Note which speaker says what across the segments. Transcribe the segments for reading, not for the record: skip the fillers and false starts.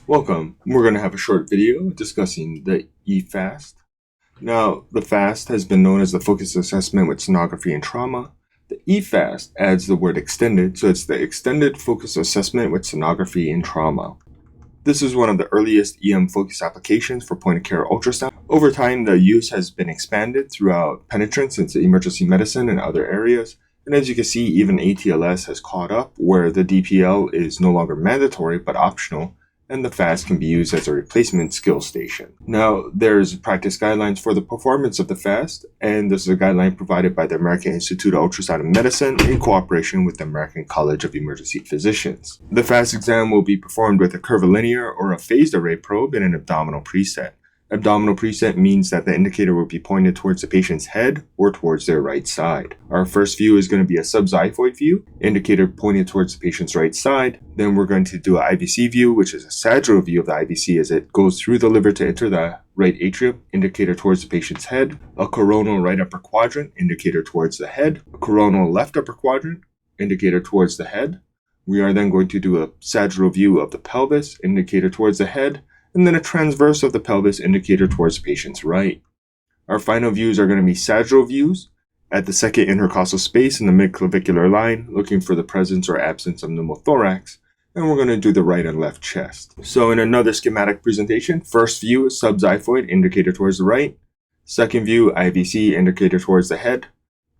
Speaker 1: Welcome. We're going to have a short video discussing the EFAST. Now, the FAST has been known as the Focus Assessment with Sonography and Trauma. The EFAST adds the word extended, so it's the Extended Focus Assessment with Sonography and Trauma. This is one of the earliest EM focus applications for point-of-care ultrasound. Over time, the use has been expanded throughout penetrance into emergency medicine and other areas. And as you can see, even ATLS has caught up, where the DPL is no longer mandatory but optional, and the FAST can be used as a replacement skill station. Now, there's practice guidelines for the performance of the FAST, and this is a guideline provided by the American Institute of Ultrasound and Medicine in cooperation with the American College of Emergency Physicians. The FAST exam will be performed with a curvilinear or a phased array probe in an abdominal preset. Abdominal preset means that the indicator will be pointed towards the patient's head or towards their right side. Our first view is going to be a subxiphoid view, indicator pointed towards the patient's right side. Then we're going to do an IVC view, which is a sagittal view of the IVC as it goes through the liver to enter the right atrium, indicator towards the patient's head. A coronal right upper quadrant, indicator towards the head. A coronal left upper quadrant, indicator towards the head. We are then going to do a sagittal view of the pelvis, indicator towards the head, and then a transverse of the pelvis, indicator towards the patient's right. Our final views are going to be sagittal views at the second intercostal space in the midclavicular line, looking for the presence or absence of pneumothorax, and we're going to do the right and left chest. So in another schematic presentation, first view is subxiphoid, indicator towards the right. Second view, IVC, indicator towards the head.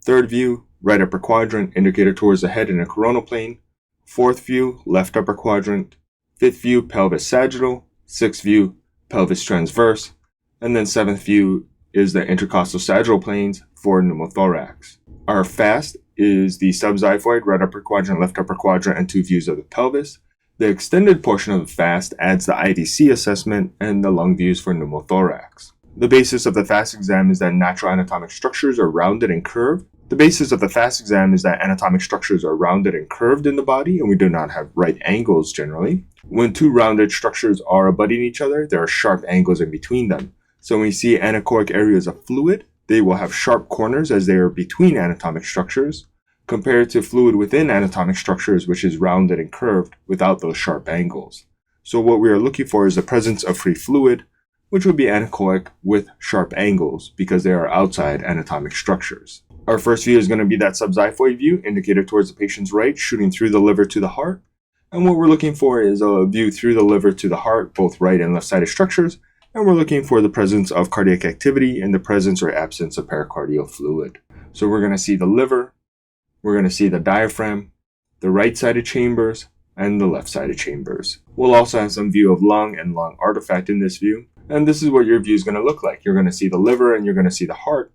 Speaker 1: Third view, right upper quadrant, indicator towards the head in a coronal plane. Fourth view, left upper quadrant. Fifth view, pelvis sagittal. Sixth view, pelvis transverse, and then seventh view is the intercostal sagittal planes for pneumothorax. Our FAST is the subxiphoid, right upper quadrant, left upper quadrant, and two views of the pelvis. The extended portion of the FAST adds the IVC assessment and the lung views for pneumothorax. The basis of the FAST exam is that natural anatomic structures are rounded and curved. The basis of the FAST exam is that anatomic structures are rounded and curved in the body, and we do not have right angles generally. When two rounded structures are abutting each other, there are sharp angles in between them. So when we see anechoic areas of fluid, they will have sharp corners as they are between anatomic structures, compared to fluid within anatomic structures, which is rounded and curved without those sharp angles. So what we are looking for is the presence of free fluid, which would be anechoic with sharp angles because they are outside anatomic structures. Our first view is going to be that subxiphoid view, indicator towards the patient's right, shooting through the liver to the heart. And what we're looking for is a view through the liver to the heart, both right and left-sided structures. And we're looking for the presence of cardiac activity and the presence or absence of pericardial fluid. So we're going to see the liver, we're going to see the diaphragm, the right-sided chambers, and the left-sided chambers. We'll also have some view of lung and lung artifact in this view. And this is what your view is going to look like. You're going to see the liver and you're going to see the heart,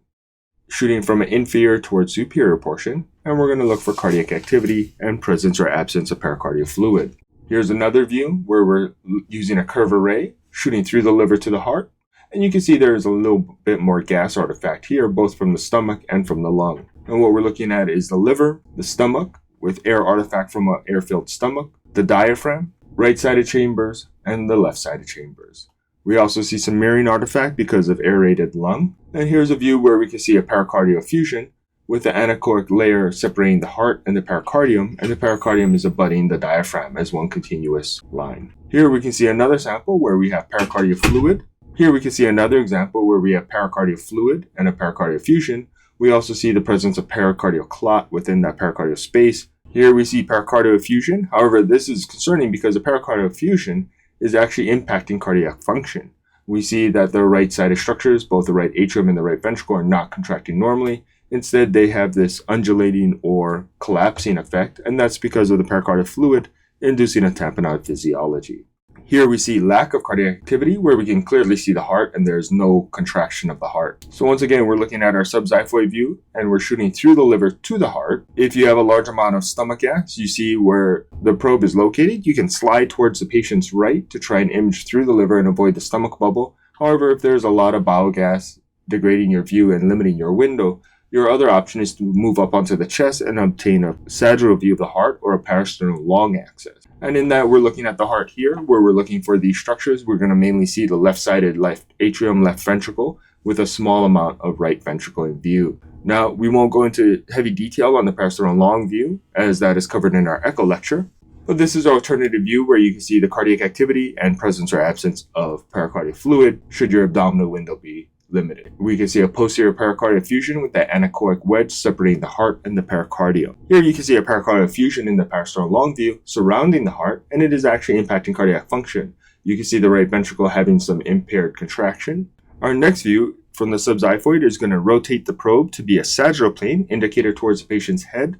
Speaker 1: shooting from an inferior towards superior portion, and we're going to look for cardiac activity and presence or absence of pericardial fluid. Here's another view where we're using a curve array, shooting through the liver to the heart, and you can see there's a little bit more gas artifact here, both from the stomach and from the lung. And what we're looking at is the liver, the stomach, with air artifact from an air-filled stomach, the diaphragm, right-sided chambers, and the left-sided chambers. We also see some mirroring artifact because of aerated lung. And here's a view where we can see a pericardial effusion with the anechoic layer separating the heart and the pericardium is abutting the diaphragm as one continuous line. Here we can see another sample where we have pericardial fluid. Here we can see another example where we have pericardial fluid and a pericardial effusion. We also see the presence of pericardial clot within that pericardial space. Here we see pericardial effusion. However, this is concerning because the pericardial effusion is actually impacting cardiac function. We see that the right-sided structures, both the right atrium and the right ventricle, are not contracting normally. Instead, they have this undulating or collapsing effect, and that's because of the pericardial fluid inducing a tamponade physiology. Here we see lack of cardiac activity where we can clearly see the heart and there's no contraction of the heart. So once again, we're looking at our subxiphoid view and we're shooting through the liver to the heart. If you have a large amount of stomach gas, you see where the probe is located. You can slide towards the patient's right to try and image through the liver and avoid the stomach bubble. However, if there's a lot of bowel gas degrading your view and limiting your window, your other option is to move up onto the chest and obtain a sagittal view of the heart or a parasternal long axis. And in that, we're looking at the heart here, where we're looking for these structures. We're going to mainly see the left-sided left atrium, left ventricle, with a small amount of right ventricle in view. Now, we won't go into heavy detail on the parasternal long view, as that is covered in our echo lecture. But this is an alternative view where you can see the cardiac activity and presence or absence of pericardial fluid should your abdominal window be limited. We can see a posterior pericardial effusion with the anechoic wedge separating the heart and the pericardium. Here you can see a pericardial effusion in the parasternal long view surrounding the heart, and it is actually impacting cardiac function. You can see the right ventricle having some impaired contraction. Our next view from the subxiphoid is going to rotate the probe to be a sagittal plane, indicator towards the patient's head.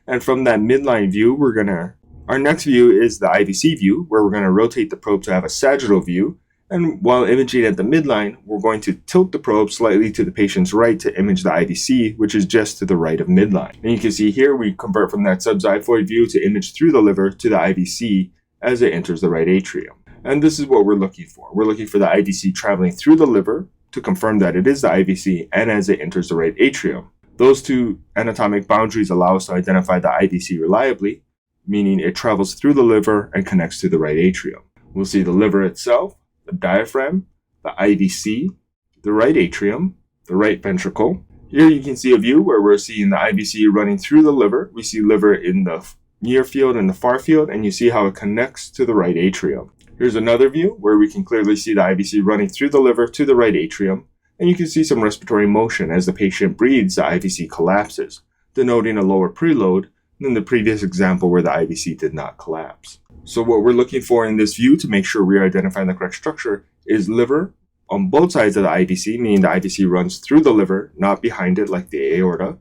Speaker 1: And from that midline view, our next view is the IVC view, where we're going to rotate the probe to have a sagittal view. And while imaging at the midline, we're going to tilt the probe slightly to the patient's right to image the IVC, which is just to the right of midline. And you can see here we convert from that subxiphoid view to image through the liver to the IVC as it enters the right atrium. And this is what we're looking for. We're looking for the IVC traveling through the liver to confirm that it is the IVC and as it enters the right atrium. Those two anatomic boundaries allow us to identify the IVC reliably, meaning it travels through the liver and connects to the right atrium. We'll see the liver itself, the diaphragm, the IVC, the right atrium, the right ventricle. Here you can see a view where we're seeing the IVC running through the liver. We see liver in the near field and the far field, and you see how it connects to the right atrium. Here's another view where we can clearly see the IVC running through the liver to the right atrium, and you can see some respiratory motion as the patient breathes. The IVC collapses, denoting a lower preload than the previous example where the IVC did not collapse. So what we're looking for in this view to make sure we're identifying the correct structure is liver on both sides of the IVC, meaning the IVC runs through the liver, not behind it like the aorta.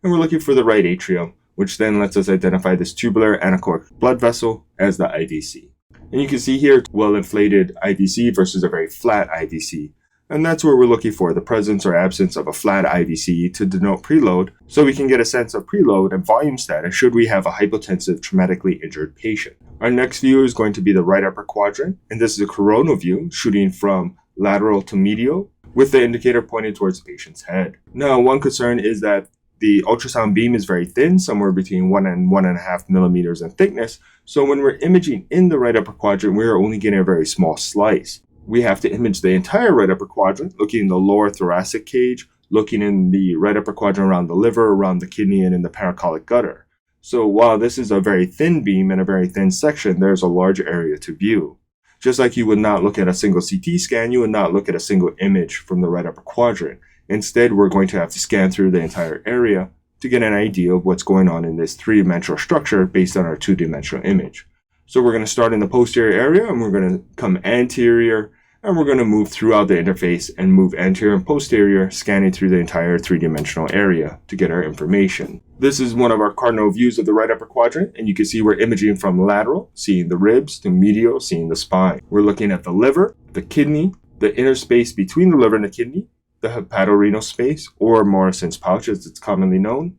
Speaker 1: And we're looking for the right atrium, which then lets us identify this tubular anechoic blood vessel as the IVC. And you can see here well-inflated IVC versus a very flat IVC. And that's where we're looking for the presence or absence of a flat IVC to denote preload, so we can get a sense of preload and volume status should we have a hypotensive, traumatically injured patient. Our next view is going to be the right upper quadrant, and this is a coronal view shooting from lateral to medial with the indicator pointed towards the patient's head. Now, one concern is that the ultrasound beam is very thin, somewhere between 1 and 1.5 millimeters in thickness. So when we're imaging in the right upper quadrant, we're only getting a very small slice. We have to image the entire right upper quadrant, looking in the lower thoracic cage, looking in the right upper quadrant around the liver, around the kidney, and in the paracolic gutter. So while this is a very thin beam and a very thin section, there's a large area to view. Just like you would not look at a single CT scan, you would not look at a single image from the right upper quadrant. Instead, we're going to have to scan through the entire area to get an idea of what's going on in this three-dimensional structure based on our two-dimensional image. So we're going to start in the posterior area, and we're going to come anterior, and we're going to move throughout the interface and move anterior and posterior, scanning through the entire three-dimensional area to get our information. This is one of our cardinal views of the right upper quadrant, and you can see we're imaging from lateral, seeing the ribs, to medial, seeing the spine. We're looking at the liver, the kidney, the inner space between the liver and the kidney, the hepatorenal space, or Morrison's pouch as it's commonly known.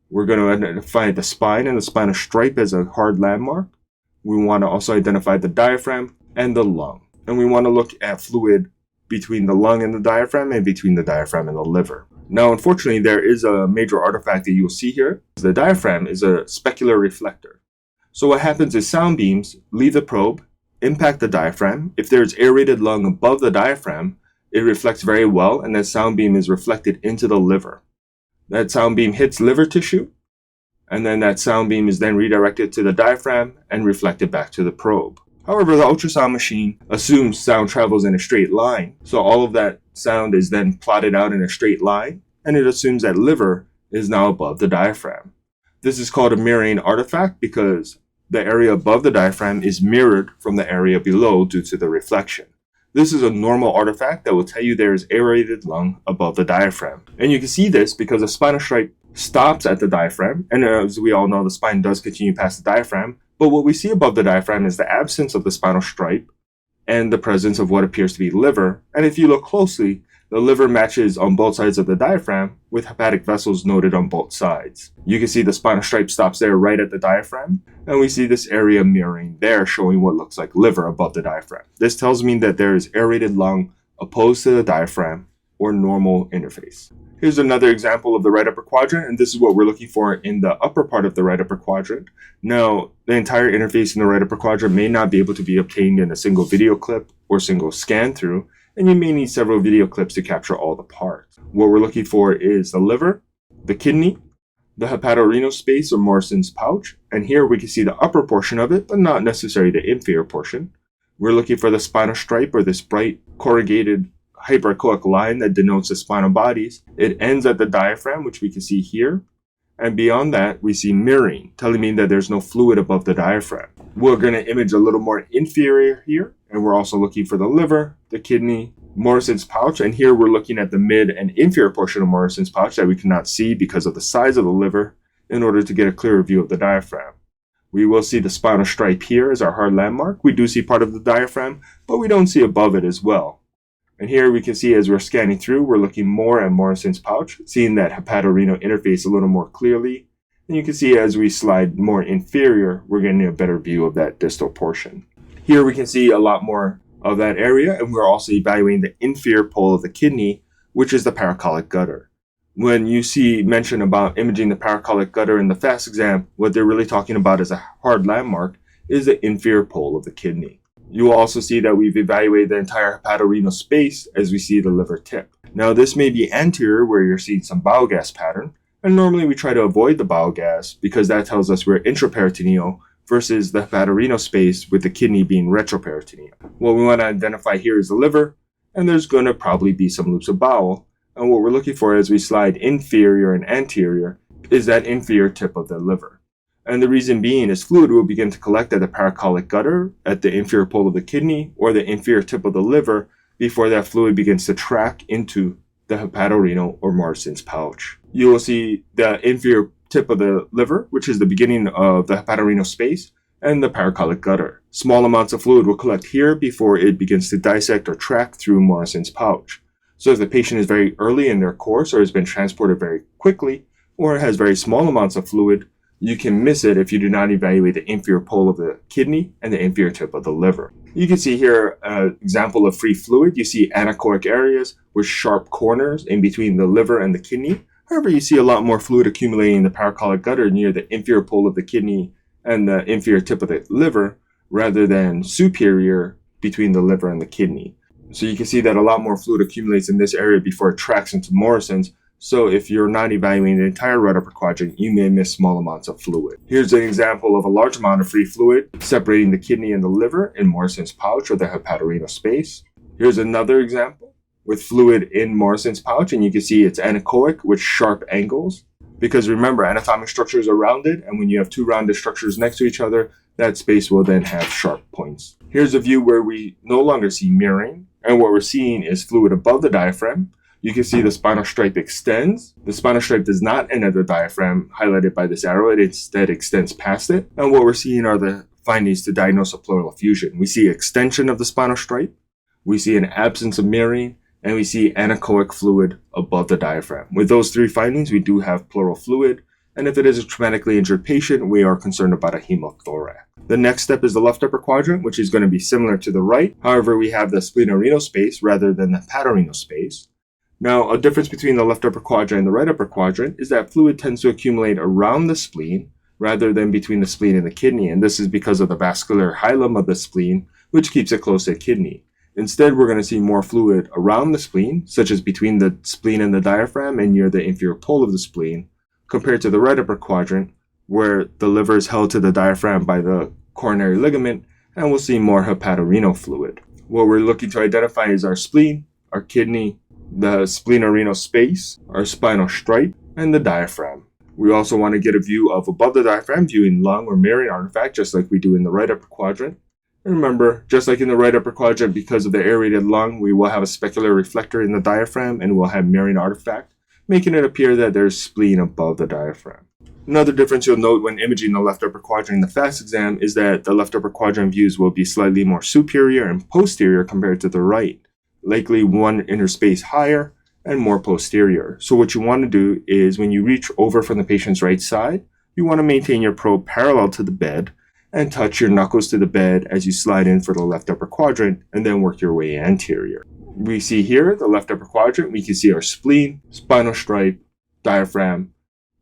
Speaker 1: We're going to identify the spine and the spinal stripe as a hard landmark. We want to also identify the diaphragm and the lung. And we want to look at fluid between the lung and the diaphragm and between the diaphragm and the liver. Now, unfortunately, there is a major artifact that you'll see here. The diaphragm is a specular reflector. So what happens is sound beams leave the probe, impact the diaphragm. If there's aerated lung above the diaphragm, it reflects very well, and that sound beam is reflected into the liver. That sound beam hits liver tissue, and then that sound beam is then redirected to the diaphragm and reflected back to the probe. However, the ultrasound machine assumes sound travels in a straight line, so all of that sound is then plotted out in a straight line, and it assumes that liver is now above the diaphragm. This is called a mirroring artifact because the area above the diaphragm is mirrored from the area below due to the reflection. This is a normal artifact that will tell you there is aerated lung above the diaphragm. And you can see this because the spinal stripe stops at the diaphragm, and as we all know, the spine does continue past the diaphragm, but what we see above the diaphragm is the absence of the spinal stripe and the presence of what appears to be liver. And if you look closely, the liver matches on both sides of the diaphragm with hepatic vessels noted on both sides. You can see the spinal stripe stops there right at the diaphragm, and we see this area mirroring there showing what looks like liver above the diaphragm. This tells me that there is aerated lung opposed to the diaphragm or normal interface. Here's another example of the right upper quadrant, and this is what we're looking for in the upper part of the right upper quadrant. Now, the entire interface in the right upper quadrant may not be able to be obtained in a single video clip or single scan through, and you may need several video clips to capture all the parts. What we're looking for is the liver, the kidney, the hepatorenal space or Morrison's pouch, and here we can see the upper portion of it, but not necessarily the inferior portion. We're looking for the spinal stripe, or this bright corrugated hyperechoic line that denotes the spinal bodies. It ends at the diaphragm, which we can see here, and beyond that we see mirroring, telling me that there's no fluid above the diaphragm. We're going to image a little more inferior here, and we're also looking for the liver, the kidney, Morrison's pouch, and here we're looking at the mid and inferior portion of Morrison's pouch that we cannot see because of the size of the liver in order to get a clearer view of the diaphragm. We will see the spinal stripe here as our hard landmark. We do see part of the diaphragm, but we don't see above it as well. And here we can see as we're scanning through, we're looking more at Morrison's pouch, seeing that hepatorenal interface a little more clearly. And you can see as we slide more inferior, we're getting a better view of that distal portion. Here we can see a lot more of that area, and we're also evaluating the inferior pole of the kidney, which is the paracolic gutter. When you see mention about imaging the paracolic gutter in the FAST exam, what they're really talking about as a hard landmark is the inferior pole of the kidney. You will also see that we've evaluated the entire hepatorenal space as we see the liver tip. Now this may be anterior where you're seeing some bile gas pattern, and normally we try to avoid the bile gas because that tells us we're intraperitoneal versus the hepatorenal space with the kidney being retroperitoneal. What we want to identify here is the liver, and there's going to probably be some loops of bowel. And what we're looking for as we slide inferior and anterior is that inferior tip of the liver. And the reason being is fluid will begin to collect at the paracolic gutter, at the inferior pole of the kidney, or the inferior tip of the liver before that fluid begins to track into the hepatorenal or Morrison's pouch. You will see the inferior tip of the liver, which is the beginning of the hepatorenal space, and the paracolic gutter. Small amounts of fluid will collect here before it begins to dissect or track through Morrison's pouch. So if the patient is very early in their course or has been transported very quickly or has very small amounts of fluid, you can miss it if you do not evaluate the inferior pole of the kidney and the inferior tip of the liver. You can see here an example of free fluid. You see anechoic areas with sharp corners in between the liver and the kidney. However, you see a lot more fluid accumulating in the paracolic gutter near the inferior pole of the kidney and the inferior tip of the liver rather than superior between the liver and the kidney. So you can see that a lot more fluid accumulates in this area before it tracks into Morrison's. So if you're not evaluating the entire right upper quadrant, you may miss small amounts of fluid. Here's an example of a large amount of free fluid separating the kidney and the liver in Morrison's pouch or the hepatorenal space. Here's another example with fluid in Morrison's pouch, and you can see it's anechoic with sharp angles. Because remember, anatomic structures are rounded, and when you have two rounded structures next to each other, that space will then have sharp points. Here's a view where we no longer see mirroring, and what we're seeing is fluid above the diaphragm. You can see the spinal stripe extends. The spinal stripe does not end at the diaphragm, highlighted by this arrow. It instead extends past it. And what we're seeing are the findings to diagnose a pleural effusion. We see extension of the spinal stripe. We see an absence of mirroring. And we see anechoic fluid above the diaphragm. With those three findings, we do have pleural fluid. And if it is a traumatically injured patient, we are concerned about a hemothorax. The next step is the left upper quadrant, which is going to be similar to the right. However, we have the splenorenal space rather than the hepatorenal space. Now, a difference between the left upper quadrant and the right upper quadrant is that fluid tends to accumulate around the spleen rather than between the spleen and the kidney. And this is because of the vascular hilum of the spleen, which keeps it close to the kidney. Instead, we're going to see more fluid around the spleen, such as between the spleen and the diaphragm and near the inferior pole of the spleen, compared to the right upper quadrant, where the liver is held to the diaphragm by the coronary ligament, and we'll see more hepatorenal fluid. What we're looking to identify is our spleen, our kidney, the splenorenal space, our spinal stripe, and the diaphragm. We also want to get a view of above the diaphragm, viewing lung or mirroring artifact, just like we do in the right upper quadrant. And remember, just like in the right upper quadrant, because of the aerated lung, we will have a specular reflector in the diaphragm and we'll have mirroring artifact, making it appear that there's spleen above the diaphragm. Another difference you'll note when imaging the left upper quadrant in the FAST exam is that the left upper quadrant views will be slightly more superior and posterior compared to the right, likely one interspace higher and more posterior. So what you want to do is when you reach over from the patient's right side, you want to maintain your probe parallel to the bed and touch your knuckles to the bed as you slide in for the left upper quadrant and then work your way anterior. We see here the left upper quadrant, we can see our spleen, spinal stripe, diaphragm,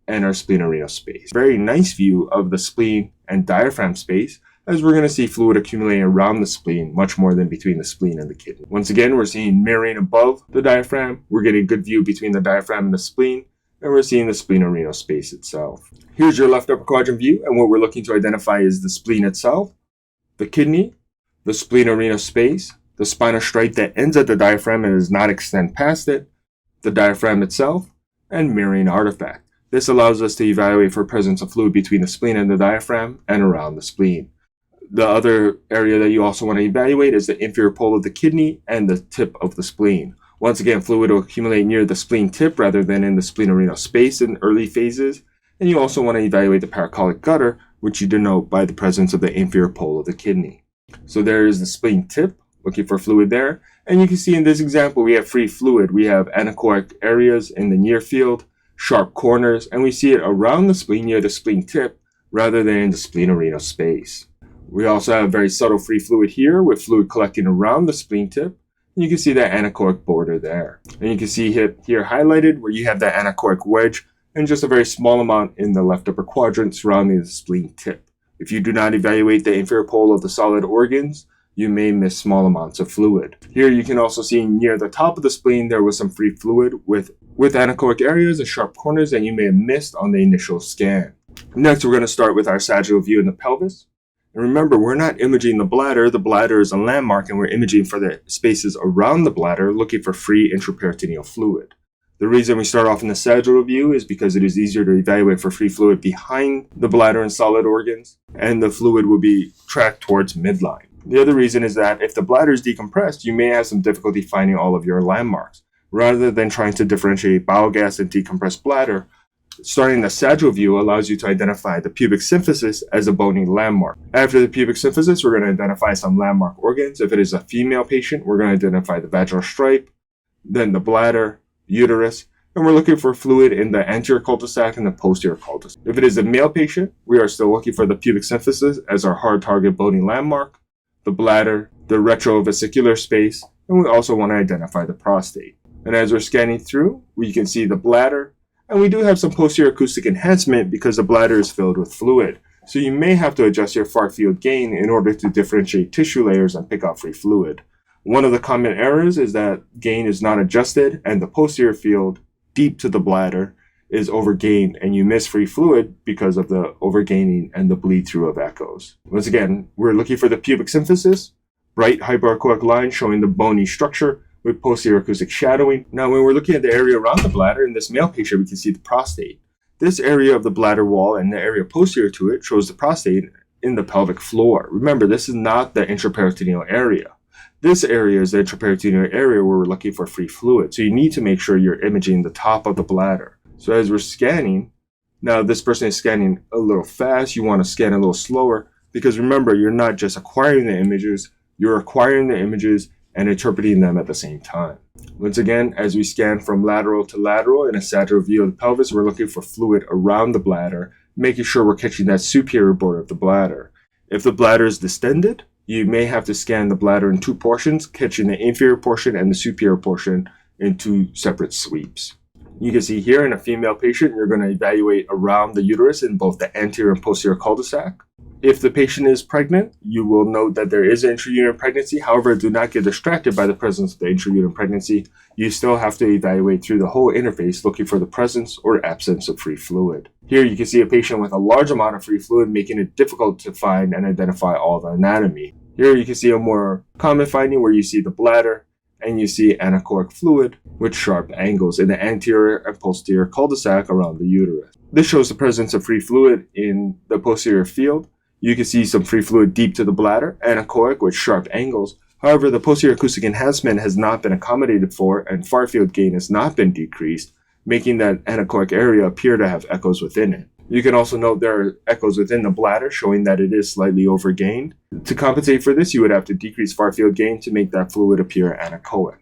Speaker 1: and our splenorenal space. Very nice view of the spleen and diaphragm space, as we're going to see fluid accumulating around the spleen much more than between the spleen and the kidney. Once again, we're seeing mirroring above the diaphragm. We're getting a good view between the diaphragm and the spleen, and we're seeing the splenorenal space itself. Here's your left upper quadrant view, and what we're looking to identify is the spleen itself, the kidney, the splenorenal space, the spinal stripe that ends at the diaphragm and does not extend past it, the diaphragm itself, and mirroring artifact. This allows us to evaluate for presence of fluid between the spleen and the diaphragm and around the spleen. The other area that you also want to evaluate is the inferior pole of the kidney and the tip of the spleen. Once again, fluid will accumulate near the spleen tip rather than in the splenorenal space in early phases. And you also want to evaluate the paracolic gutter, which you denote by the presence of the inferior pole of the kidney. So there is the spleen tip, looking for fluid there. And you can see in this example, we have free fluid. We have anechoic areas in the near field, sharp corners, and we see it around the spleen near the spleen tip rather than in the splenorenal space. We also have very subtle free fluid here with fluid collecting around the spleen tip. You can see that anechoic border there. And you can see here highlighted where you have that anechoic wedge and just a very small amount in the left upper quadrant surrounding the spleen tip. If you do not evaluate the inferior pole of the solid organs, you may miss small amounts of fluid. Here you can also see near the top of the spleen there was some free fluid with anechoic areas and sharp corners that you may have missed on the initial scan. Next, we're going to start with our sagittal view in the pelvis. And remember, we're not imaging the bladder. The bladder is a landmark, and we're imaging for the spaces around the bladder, looking for free intraperitoneal fluid. The reason we start off in the sagittal view is because it is easier to evaluate for free fluid behind the bladder and solid organs, and the fluid will be tracked towards midline. The other reason is that if the bladder is decompressed, you may have some difficulty finding all of your landmarks. Rather than trying to differentiate bowel gas and decompressed bladder, starting the sagittal view allows you to identify the pubic symphysis as a bony landmark. After the pubic symphysis, we're going to identify some landmark organs. If it is a female patient, we're going to identify the vaginal stripe, then the bladder, uterus, and we're looking for fluid in the anterior cul-de-sac and the posterior cul-de-sac. If it is a male patient, we are still looking for the pubic symphysis as our hard target bony landmark, the bladder, the retrovesicular space, and we also want to identify the prostate. And as we're scanning through, we can see the bladder, and we do have some posterior acoustic enhancement because the bladder is filled with fluid. So you may have to adjust your far field gain in order to differentiate tissue layers and pick out free fluid. One of the common errors is that gain is not adjusted and the posterior field deep to the bladder is overgained and you miss free fluid because of the overgaining and the bleed through of echoes. Once again, we're looking for the pubic symphysis, bright hyperechoic line showing the bony structure with posterior acoustic shadowing. Now, when we're looking at the area around the bladder, in this male patient, we can see the prostate. This area of the bladder wall and the area posterior to it shows the prostate in the pelvic floor. Remember, this is not the intraperitoneal area. This area is the intraperitoneal area where we're looking for free fluid. So you need to make sure you're imaging the top of the bladder. So as we're scanning, now this person is scanning a little fast. You want to scan a little slower because remember, you're not just acquiring the images, you're acquiring the images and interpreting them at the same time. Once again, as we scan from lateral to lateral in a sagittal view of the pelvis, we're looking for fluid around the bladder, making sure we're catching that superior border of the bladder. If the bladder is distended, you may have to scan the bladder in two portions, catching the inferior portion and the superior portion in two separate sweeps. You can see here in a female patient, you're going to evaluate around the uterus in both the anterior and posterior cul-de-sac. If the patient is pregnant, you will note that there is an intrauterine pregnancy. However, do not get distracted by the presence of the intrauterine pregnancy. You still have to evaluate through the whole interface looking for the presence or absence of free fluid. Here you can see a patient with a large amount of free fluid, making it difficult to find and identify all the anatomy. Here you can see a more common finding where you see the bladder and you see anechoic fluid with sharp angles in the anterior and posterior cul-de-sac around the uterus. This shows the presence of free fluid in the posterior field. You can see some free fluid deep to the bladder, anechoic with sharp angles. However, the posterior acoustic enhancement has not been accommodated for and far field gain has not been decreased, making that anechoic area appear to have echoes within it. You can also note there are echoes within the bladder showing that it is slightly overgained. To compensate for this, you would have to decrease far field gain to make that fluid appear anechoic.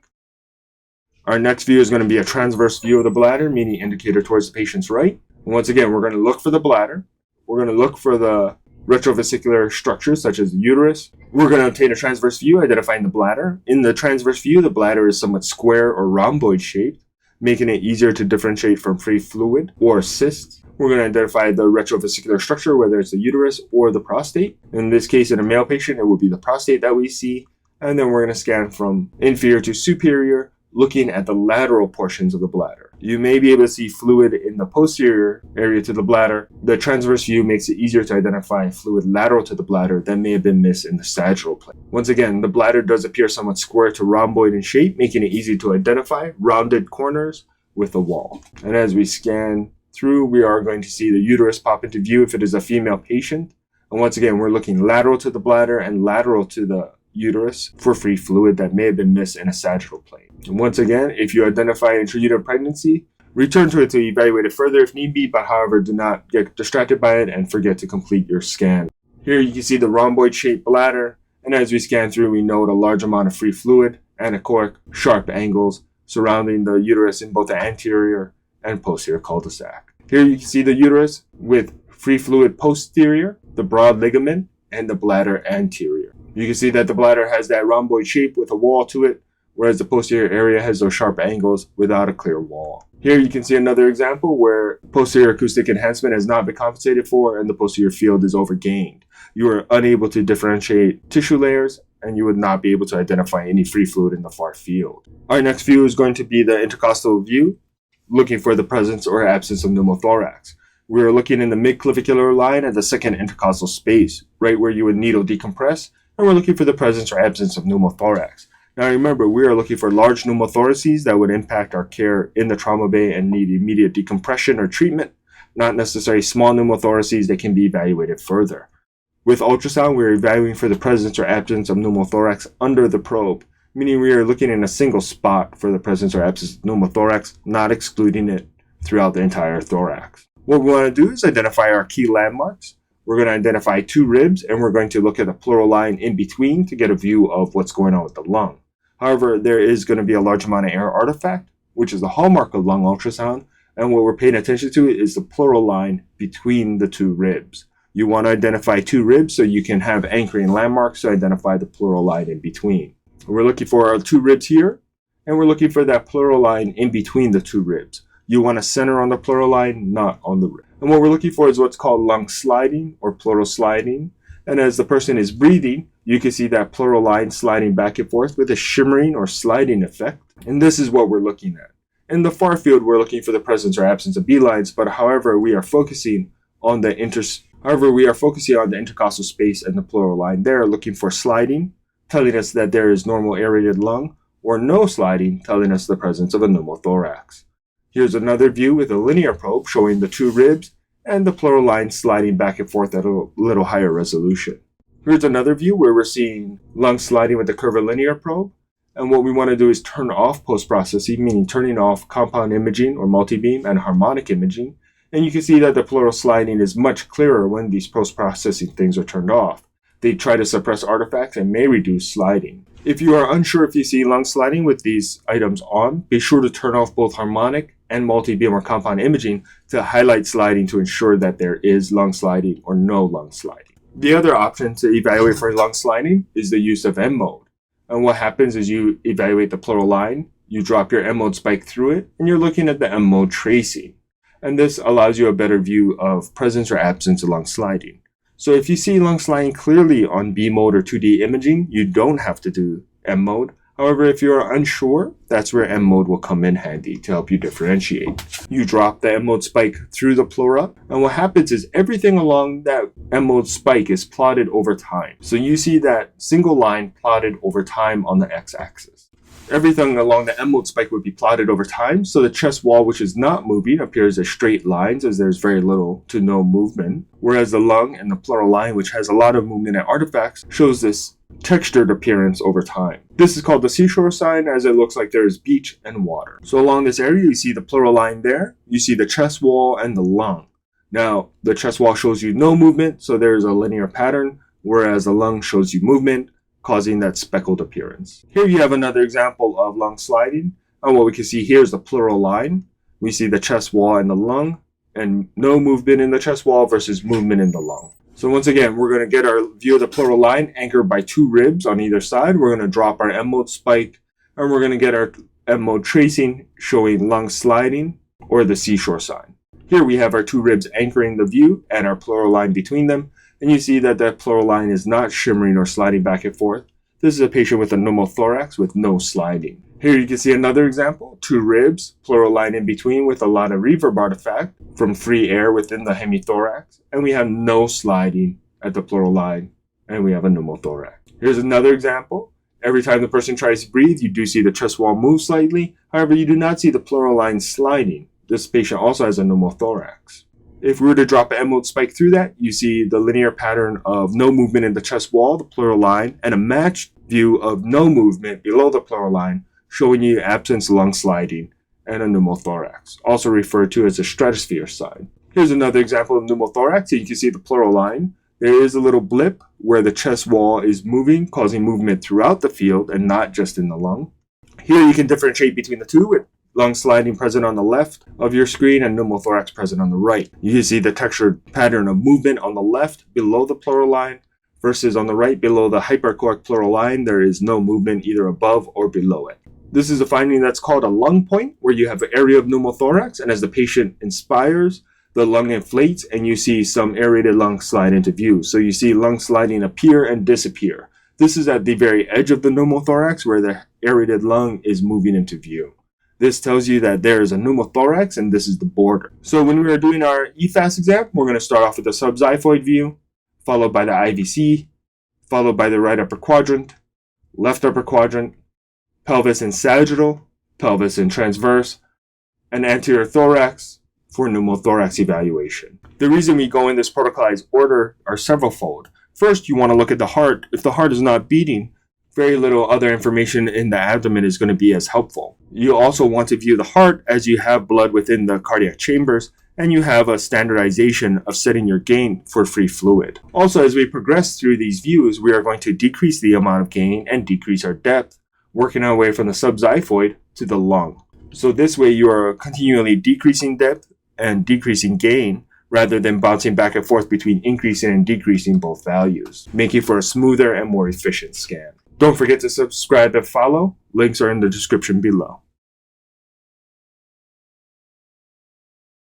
Speaker 1: Our next view is going to be a transverse view of the bladder, meaning indicator towards the patient's right. And once again, we're going to look for the bladder. We're going to look for the retrovesicular structures such as the uterus. We're going to obtain a transverse view identifying the bladder. In the transverse view, the bladder is somewhat square or rhomboid shaped, making it easier to differentiate from free fluid or cysts. We're going to identify the retrovesicular structure, whether it's the uterus or the prostate. In this case, in a male patient, it will be the prostate that we see. And then we're going to scan from inferior to superior, looking at the lateral portions of the bladder. You may be able to see fluid in the posterior area to the bladder. The transverse view makes it easier to identify fluid lateral to the bladder that may have been missed in the sagittal plane. Once again, the bladder does appear somewhat square to rhomboid in shape, making it easy to identify rounded corners with a wall. And as we scan through, we are going to see the uterus pop into view if it is a female patient. And once again, we're looking lateral to the bladder and lateral to the uterus for free fluid that may have been missed in a sagittal plane. And once again, if you identify intrauterine pregnancy, return to it to evaluate it further if need be, but however, do not get distracted by it and forget to complete your scan. Here you can see the rhomboid-shaped bladder, and as we scan through, we note a large amount of free fluid, anechoic, sharp angles surrounding the uterus in both the anterior and posterior cul-de-sac. Here you can see the uterus with free fluid posterior, the broad ligament, and the bladder anterior. You can see that the bladder has that rhomboid shape with a wall to it, whereas the posterior area has those sharp angles without a clear wall. Here you can see another example where posterior acoustic enhancement has not been compensated for and the posterior field is overgained. You are unable to differentiate tissue layers and you would not be able to identify any free fluid in the far field. Our next view is going to be the intercostal view, looking for the presence or absence of pneumothorax. We're looking in the mid-clavicular line at the second intercostal space, right where you would needle decompress, and we're looking for the presence or absence of pneumothorax. Now remember, we are looking for large pneumothoraces that would impact our care in the trauma bay and need immediate decompression or treatment, not necessarily small pneumothoraces that can be evaluated further. With ultrasound, we're evaluating for the presence or absence of pneumothorax under the probe, meaning we are looking in a single spot for the presence or absence of pneumothorax, not excluding it throughout the entire thorax. What we want to do is identify our key landmarks. We're going to identify 2 ribs, and we're going to look at the pleural line in between to get a view of what's going on with the lung. However, there is going to be a large amount of air artifact, which is the hallmark of lung ultrasound, and what we're paying attention to is the pleural line between the 2 ribs. You want to identify 2 ribs so you can have anchoring landmarks to identify the pleural line in between. We're looking for our 2 ribs here, and we're looking for that pleural line in between the 2 ribs. You want to center on the pleural line, not on the rib. And what we're looking for is what's called lung sliding or pleural sliding. And as the person is breathing, you can see that pleural line sliding back and forth with a shimmering or sliding effect. And this is what we're looking at. In the far field, we're looking for the presence or absence of B-lines, but however, we are focusing on the intercostal space and the pleural line there, looking for sliding, telling us that there is normal aerated lung, or no sliding, telling us the presence of a pneumothorax. Here's another view with a linear probe showing the 2 ribs and the pleural line sliding back and forth at a little higher resolution. Here's another view where we're seeing lung sliding with the curvilinear probe. And what we want to do is turn off post-processing, meaning turning off compound imaging or multibeam and harmonic imaging. And you can see that the pleural sliding is much clearer when these post-processing things are turned off. They try to suppress artifacts and may reduce sliding. If you are unsure if you see lung sliding with these items on, be sure to turn off both harmonic and multi-beam or compound imaging to highlight sliding to ensure that there is lung sliding or no lung sliding. The other option to evaluate for lung sliding is the use of M mode. And what happens is you evaluate the pleural line, you drop your M mode spike through it, and you're looking at the M mode tracing. And this allows you a better view of presence or absence of lung sliding. So if you see lung sliding clearly on B mode or 2D imaging, you don't have to do M mode. However, if you're unsure, that's where M mode will come in handy to help you differentiate. You drop the M mode spike through the pleura, and what happens is everything along that M mode spike is plotted over time. So you see that single line plotted over time on the x-axis. Everything along the M mode spike would be plotted over time, so the chest wall, which is not moving, appears as straight lines as there's very little to no movement, whereas the lung and the pleural line, which has a lot of movement and artifacts, shows this textured appearance over time. This is called the seashore sign, as it looks like there is beach and water. So along this area, you see the pleural line there, you see the chest wall and the lung. Now, the chest wall shows you no movement, so there's a linear pattern, whereas the lung shows you movement, causing that speckled appearance. Here you have another example of lung sliding, and what we can see here is the pleural line. We see the chest wall and the lung, and no movement in the chest wall versus movement in the lung. So once again, we're going to get our view of the pleural line anchored by 2 ribs on either side. We're going to drop our M mode spike, and we're going to get our M mode tracing showing lung sliding or the seashore sign. Here we have our 2 ribs anchoring the view and our pleural line between them. And you see that that pleural line is not shimmering or sliding back and forth. This is a patient with a pneumothorax with no sliding. Here you can see another example, 2 ribs, pleural line in between with a lot of reverb artifact from free air within the hemithorax, and we have no sliding at the pleural line, and we have a pneumothorax. Here's another example. Every time the person tries to breathe, you do see the chest wall move slightly. However, you do not see the pleural line sliding. This patient also has a pneumothorax. If we were to drop an M-mode spike through that, you see the linear pattern of no movement in the chest wall, the pleural line, and a matched view of no movement below the pleural line, showing you absence lung sliding and a pneumothorax, also referred to as a stratosphere sign. Here's another example of pneumothorax. Here you can see the pleural line. There is a little blip where the chest wall is moving, causing movement throughout the field and not just in the lung. Here you can differentiate between the two with lung sliding present on the left of your screen and pneumothorax present on the right. You can see the textured pattern of movement on the left below the pleural line versus on the right below the hyperechoic pleural line. There is no movement either above or below it. This is a finding that's called a lung point, where you have an area of pneumothorax, and as the patient inspires, the lung inflates and you see some aerated lung slide into view. So you see lung sliding appear and disappear. This is at the very edge of the pneumothorax where the aerated lung is moving into view. This tells you that there is a pneumothorax and this is the border. So when we are doing our EFAST exam, we're going to start off with the subxiphoid view, followed by the IVC, followed by the right upper quadrant, left upper quadrant, pelvis and sagittal, pelvis and transverse, and anterior thorax for pneumothorax evaluation. The reason we go in this protocolized order are severalfold. First, you want to look at the heart. If the heart is not beating, very little other information in the abdomen is going to be as helpful. You also want to view the heart as you have blood within the cardiac chambers and you have a standardization of setting your gain for free fluid. Also, as we progress through these views, we are going to decrease the amount of gain and decrease our depth, working our way from the subxiphoid to the lung. So this way you are continually decreasing depth and decreasing gain rather than bouncing back and forth between increasing and decreasing both values, making for a smoother and more efficient scan. Don't forget to subscribe and follow. Links are in the description below.